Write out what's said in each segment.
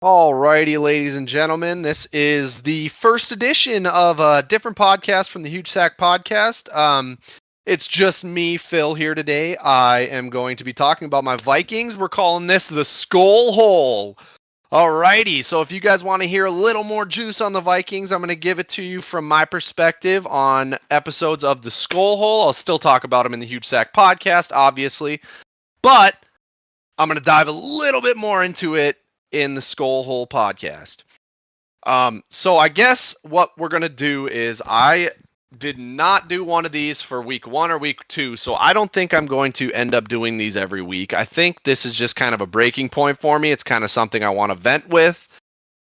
Alrighty, ladies and gentlemen, this is the first edition of a different podcast from the Huge Sack Podcast. It's just me, Phil, here today. I am going to be talking about my Vikings. We're calling this the Skol Hole. Alrighty, so if you guys want to hear a little more juice on the Vikings, I'm going to give it to you from my perspective on episodes of the Skol Hole. I'll still talk about them in the Huge Sack Podcast, obviously, but I'm going to dive a little bit more into it in the Skol Hole podcast. So I guess what we're going to do is I did not do one of these for week 1 or week 2, so I don't think I'm going to end up doing these every week. I think this is just kind of a breaking point for me. It's kind of something I want to vent with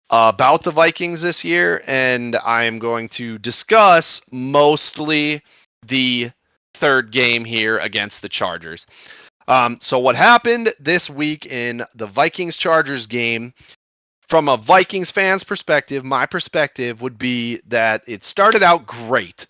about the Vikings this year, and I'm going to discuss mostly the third game here against the Chargers. So what happened this week in the Vikings-Chargers game, from a Vikings fan's perspective, my perspective would be that it started out great.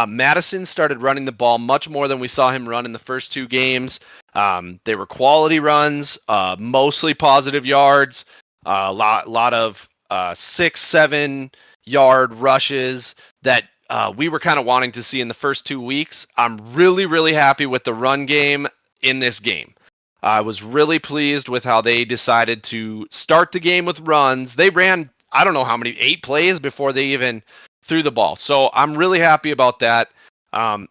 Madison started running the ball much more than we saw him run in the first 2 games. They were quality runs, mostly positive yards, a lot of 6-7 yard rushes that we were kind of wanting to see in the first 2 weeks. I'm really, really happy with the run game in this game. I was really pleased with how they decided to start the game with runs. They ran, I don't know how many, 8 plays before they even threw the ball. So I'm really happy about that. The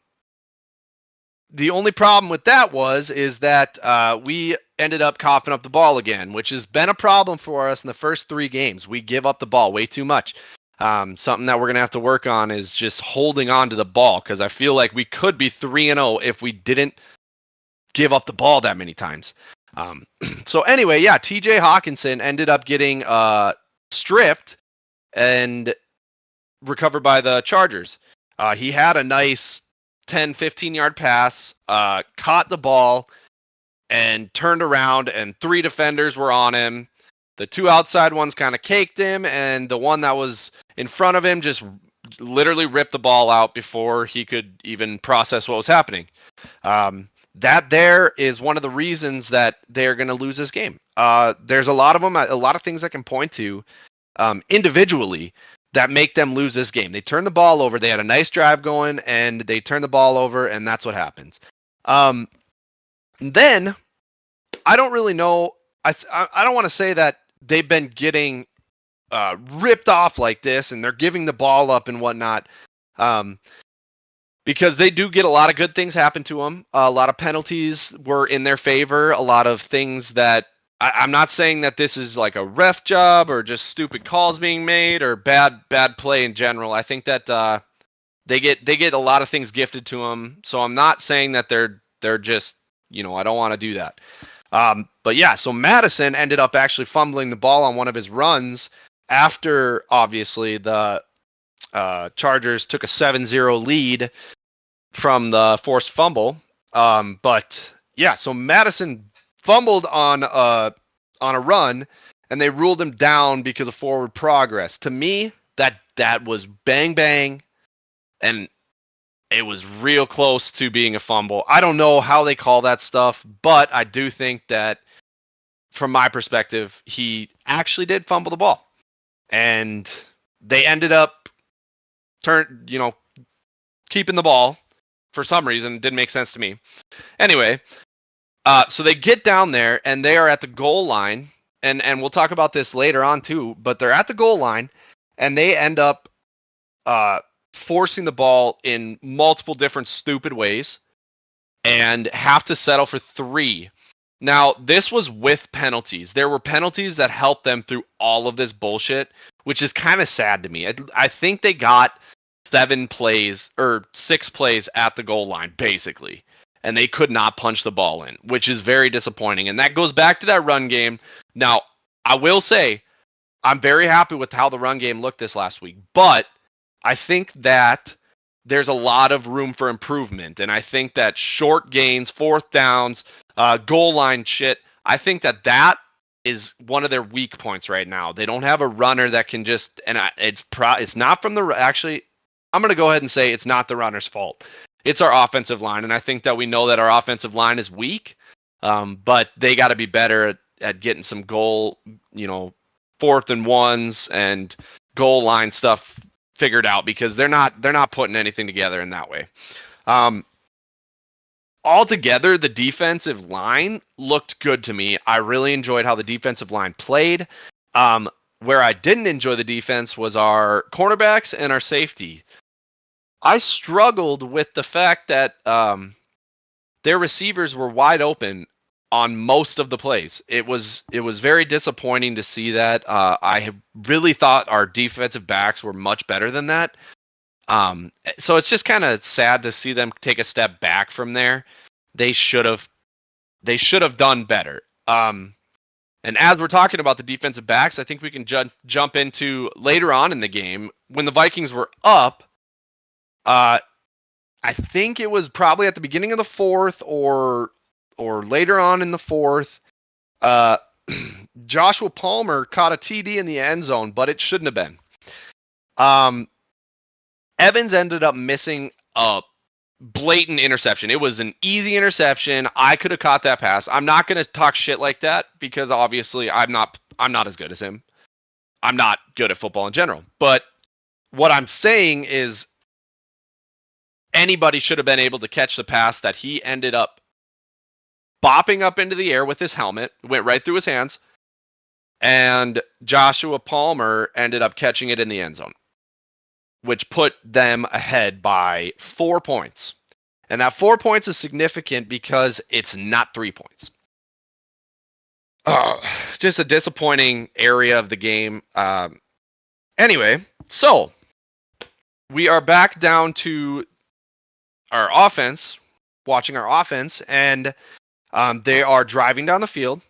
only problem with that is that we ended up coughing up the ball again, which has been a problem for us in the first 3 games. We give up the ball way too much. Something that we're going to have to work on is just holding on to the ball, because I feel like we could be 3-0 if we didn't give up the ball that many times. So anyway, yeah, TJ Hawkinson ended up getting stripped and recovered by the Chargers. He had a nice 10-15 yard pass, caught the ball, and turned around, and 3 defenders were on him. The 2 outside ones kind of caked him, and the one that was in front of him just literally ripped the ball out before he could even process what was happening. That there is one of the reasons that they're going to lose this game. There's a lot of them, a lot of things I can point to individually that make them lose this game. They turn the ball over. They had a nice drive going, and they turn the ball over, and that's what happens. Then I don't really know. I don't want to say that they've been getting ripped off like this, and they're giving the ball up and whatnot. Because they do get a lot of good things happen to them. A lot of penalties were in their favor. A lot of things that I'm not saying that this is like a ref job or just stupid calls being made or bad play in general. I think that they get a lot of things gifted to them. So I'm not saying that they're just, I don't want to do that. But yeah, so Madison ended up actually fumbling the ball on one of his runs after obviously the Chargers took a 7-0 lead from the forced fumble. But yeah, so Madison fumbled on a run, and they ruled him down because of forward progress. To me, that was bang bang, and it was real close to being a fumble. I don't know how they call that stuff, but I do think that from my perspective, he actually did fumble the ball, and they ended up keeping the ball for some reason. It didn't make sense to me. Anyway, so they get down there, and they are at the goal line, and we'll talk about this later on too, but they're at the goal line, and they end up forcing the ball in multiple different stupid ways and have to settle for 3. Now, this was with penalties. There were penalties that helped them through all of this bullshit, which is kind of sad to me. I think they got 7 plays or 6 plays at the goal line, basically, and they could not punch the ball in, which is very disappointing. And that goes back to that run game. Now, I will say I'm very happy with how the run game looked this last week, but I think that there's a lot of room for improvement. And I think that short gains, 4th downs, goal line shit, I think that is one of their weak points right now. They don't have a runner that can just, and it's not from actually, I'm going to go ahead and say it's not the runner's fault. It's our offensive line, and I think that we know that our offensive line is weak, but they got to be better at getting some goal 4th and 1s and goal line stuff figured out, because they're not putting anything together in that way. Altogether, the defensive line looked good to me. I really enjoyed how the defensive line played. Where I didn't enjoy the defense was our cornerbacks and our safety. I struggled with the fact that their receivers were wide open on most of the plays. It was very disappointing to see that. I really thought our defensive backs were much better than that. So it's just kind of sad to see them take a step back from there. They should have done better. And as we're talking about the defensive backs, I think we can jump into later on in the game when the Vikings were up. I think it was probably at the beginning of the 4th or later on in the 4th. Joshua Palmer caught a TD in the end zone, but it shouldn't have been. Evans ended up missing a blatant interception. It was an easy interception. I could have caught that pass. I'm not going to talk shit like that, because obviously I'm not as good as him. I'm not good at football in general. But what I'm saying is anybody should have been able to catch the pass that he ended up bopping up into the air with his helmet. Went right through his hands. And Joshua Palmer ended up catching it in the end zone, which put them ahead by 4 points. And that 4 points is significant because it's not 3 points. Just a disappointing area of the game. Anyway, so we are back down to our offense, watching our offense, and they are driving down the field.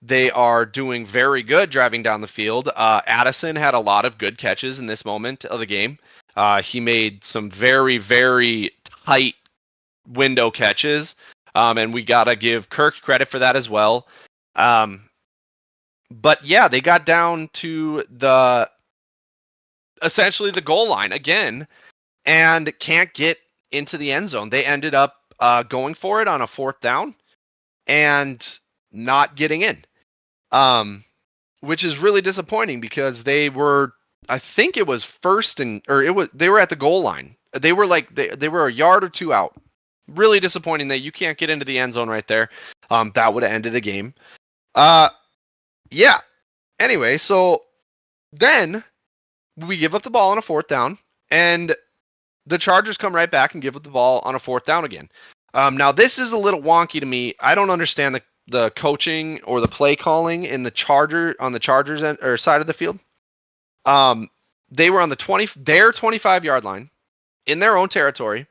They are doing very good driving down the field. Addison had a lot of good catches in this moment of the game. He made some very, very tight window catches, and we got to give Kirk credit for that as well. But yeah, they got down to essentially the goal line again and can't get into the end zone. They ended up going for it on a 4th down and not getting in, which is really disappointing, because they were, I think it was they were at the goal line. They were they were a yard or 2 out. Really disappointing that you can't get into the end zone right there. That would have ended the game. Yeah. Anyway, so then we give up the ball on a 4th down, and the Chargers come right back and give up the ball on a 4th down again. Now this is a little wonky to me. I don't understand the coaching or the play calling in the Chargers side of the field. They were on their 25-yard line in their own territory.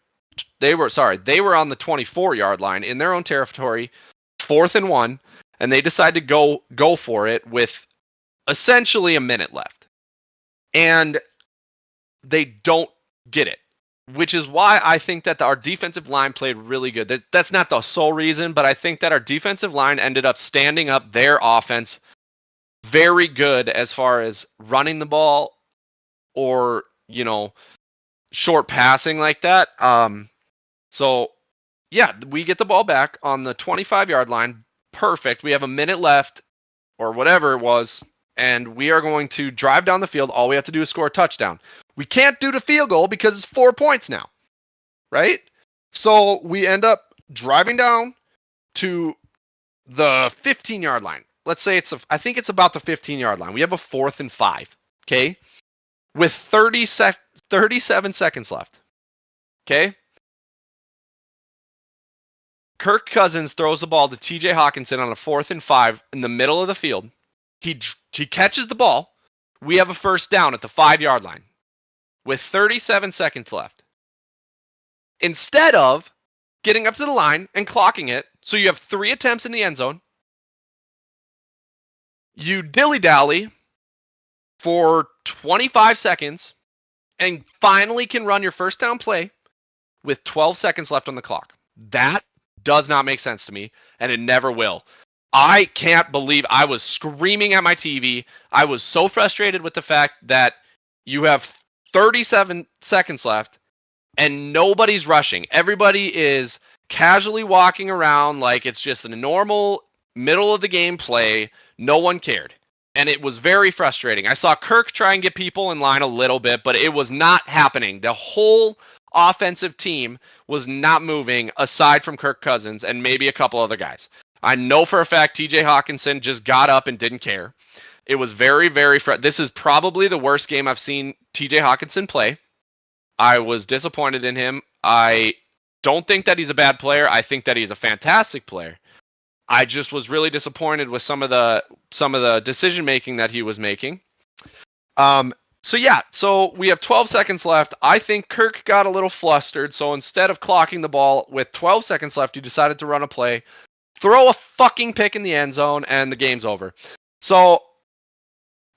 They were on the 24-yard line in their own territory, 4th and 1, and they decided to go for it with essentially a minute left. And they don't get it, which is why I think that our defensive line played really good. That's not the sole reason, but I think that our defensive line ended up standing up their offense very good as far as running the ball or, short passing like that. So yeah, we get the ball back on the 25-yard line. Perfect. We have a minute left or whatever it was, and we are going to drive down the field. All we have to do is score a touchdown. We can't do the field goal because it's 4 points now, right? So we end up driving down to the 15-yard line. Let's say I think it's about the 15-yard line. We have a 4th and 5, okay? With 37 seconds left, okay? Kirk Cousins throws the ball to TJ Hawkinson on a 4th and 5 in the middle of the field. He catches the ball. We have a 1st down at the 5-yard line with 37 seconds left. Instead of getting up to the line and clocking it, so you have 3 attempts in the end zone, you dilly-dally for 25 seconds and finally can run your 1st down play with 12 seconds left on the clock. That does not make sense to me, and it never will. I can't believe I was screaming at my TV. I was so frustrated with the fact that you have 37 seconds left and nobody's rushing. Everybody is casually walking around like it's just a normal middle of the game play. No one cared. And it was very frustrating. I saw Kirk try and get people in line a little bit, but it was not happening. The whole offensive team was not moving aside from Kirk Cousins and maybe a couple other guys. I know for a fact TJ Hawkinson just got up and didn't care. It was very, very this is probably the worst game I've seen TJ Hawkinson play. I was disappointed in him. I don't think that he's a bad player. I think that he's a fantastic player. I just was really disappointed with some of the decision making that he was making. So we have 12 seconds left. I think Kirk got a little flustered, so instead of clocking the ball with 12 seconds left, he decided to run a play, throw a fucking pick in the end zone, and the game's over. So,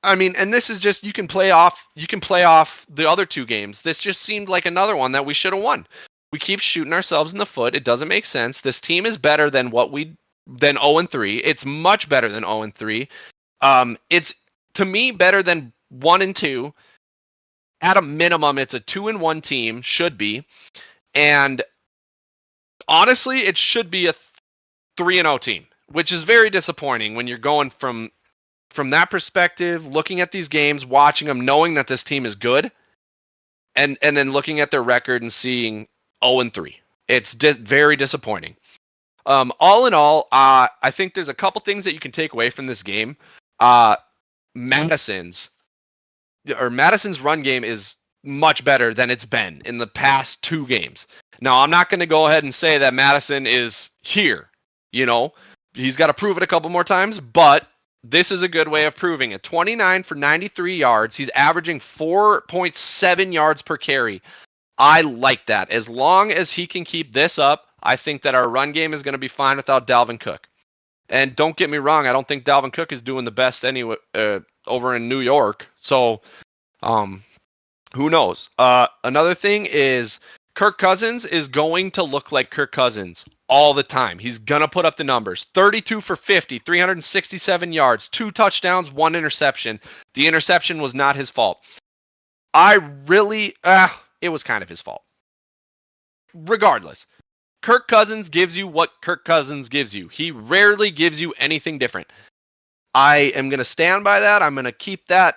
I mean, and this is just you can play off the other two games. This just seemed like another one that we should have won. We keep shooting ourselves in the foot. It doesn't make sense. This team is better than 0-3. It's much better than 0-3. It's to me better than 1-2. At a minimum, it's a 2-1 team, should be. And honestly, it should be a 3-0 team, which is very disappointing when you're going from that perspective, looking at these games, watching them, knowing that this team is good, and then looking at their record and seeing 0-3. It's very disappointing. All in all, I think there's a couple things that you can take away from this game. Madison's run game is much better than it's been in the past two games. Now, I'm not going to go ahead and say that Madison is here. You know, he's got to prove it a couple more times, but this is a good way of proving it. 29 for 93 yards. He's averaging 4.7 yards per carry. I like that. As long as he can keep this up, I think that our run game is going to be fine without Dalvin Cook. And don't get me wrong, I don't think Dalvin Cook is doing the best anyway over in New York. So, who knows? Another thing is Kirk Cousins is going to look like Kirk Cousins all the time. He's going to put up the numbers. 32 for 50, 367 yards, 2 touchdowns, 1 interception. The interception was not his fault. It was kind of his fault. Regardless, Kirk Cousins gives you what Kirk Cousins gives you. He rarely gives you anything different. I am going to stand by that. I'm going to keep that,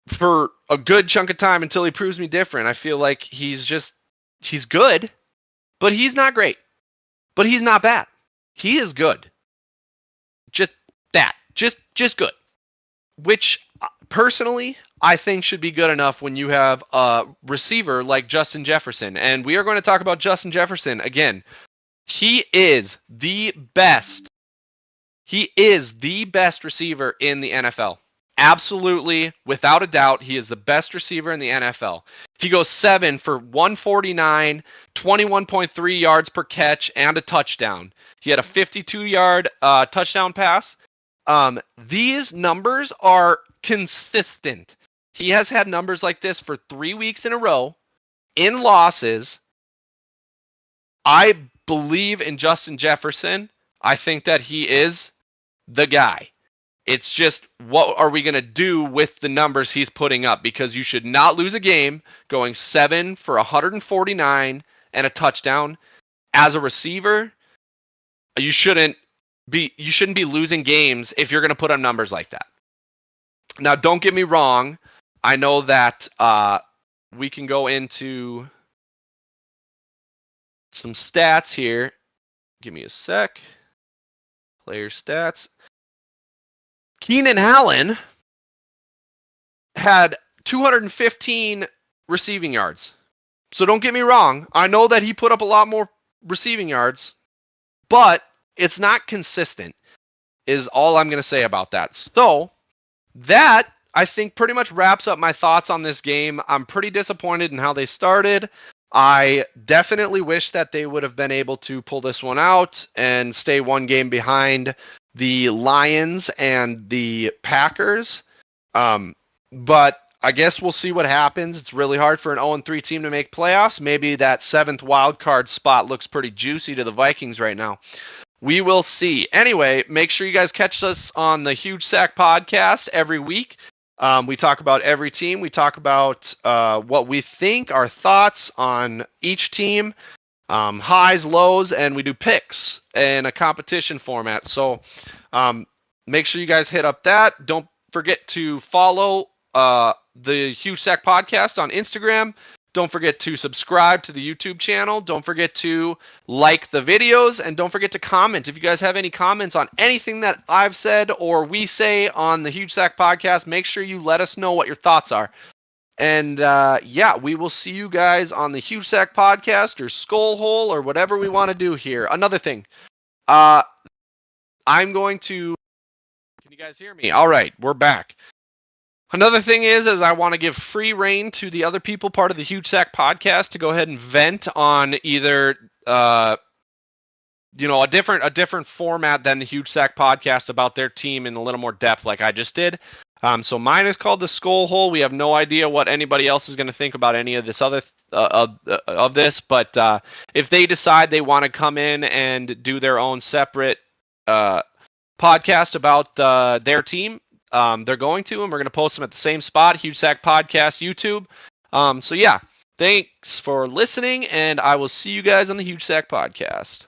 for a good chunk of time until he proves me different. I feel like he's good, but he's not great. But he's not bad. He is good. Just good. Which, personally, I think should be good enough when you have a receiver like Justin Jefferson. And we are going to talk about Justin Jefferson again. He is the best. He is the best receiver in the NFL. Absolutely, without a doubt, he is the best receiver in the NFL. He goes 7 for 149, 21.3 yards per catch, and a touchdown. He had a 52-yard touchdown pass. These numbers are consistent. He has had numbers like this for 3 weeks in a row in losses. I believe in Justin Jefferson. I think that he is the guy. It's just, what are we going to do with the numbers he's putting up? Because you should not lose a game going 7 for 149 and a touchdown. As a receiver, you shouldn't be losing games if you're going to put up numbers like that. Now, don't get me wrong. I know that we can go into some stats here. Give me a sec. Player stats. Keenan Allen had 215 receiving yards. So don't get me wrong. I know that he put up a lot more receiving yards, but it's not consistent, is all I'm going to say about that. So that, I think, pretty much wraps up my thoughts on this game. I'm pretty disappointed in how they started. I definitely wish that they would have been able to pull this one out and stay one game behind the Lions and the Packers. But I guess we'll see what happens. It's really hard for an 0-3 team to make playoffs. Maybe that 7th wild card spot looks pretty juicy to the Vikings right now. We will see. Anyway, make sure you guys catch us on the Huge Sack podcast every week. We talk about every team. We talk about what we think, our thoughts on each team. highs, lows, and we do picks in a competition format. So make sure you guys hit up that. Don't forget to follow the Huge Sack Podcast on Instagram. Don't forget to subscribe to the YouTube channel. Don't forget to like the videos, and don't forget to comment. If you guys have any comments on anything that I've said or we say on the Huge Sack Podcast, make sure you let us know what your thoughts are. And yeah, we will see you guys on the Huge Sack Podcast or Skol Hole or whatever we want to do here. Another thing, I'm going to. Can you guys hear me? All right, we're back. Another thing is I want to give free reign to the other people part of the Huge Sack Podcast to go ahead and vent on either a different format than the Huge Sack Podcast about their team in a little more depth, like I just did. So mine is called the Skol Hole. We have no idea what anybody else is going to think about any of this other of this, but if they decide they want to come in and do their own separate podcast about their team, they're going to, and we're going to post them at the same spot, Huge Sack Podcast YouTube. So yeah, thanks for listening, and I will see you guys on the Huge Sack Podcast.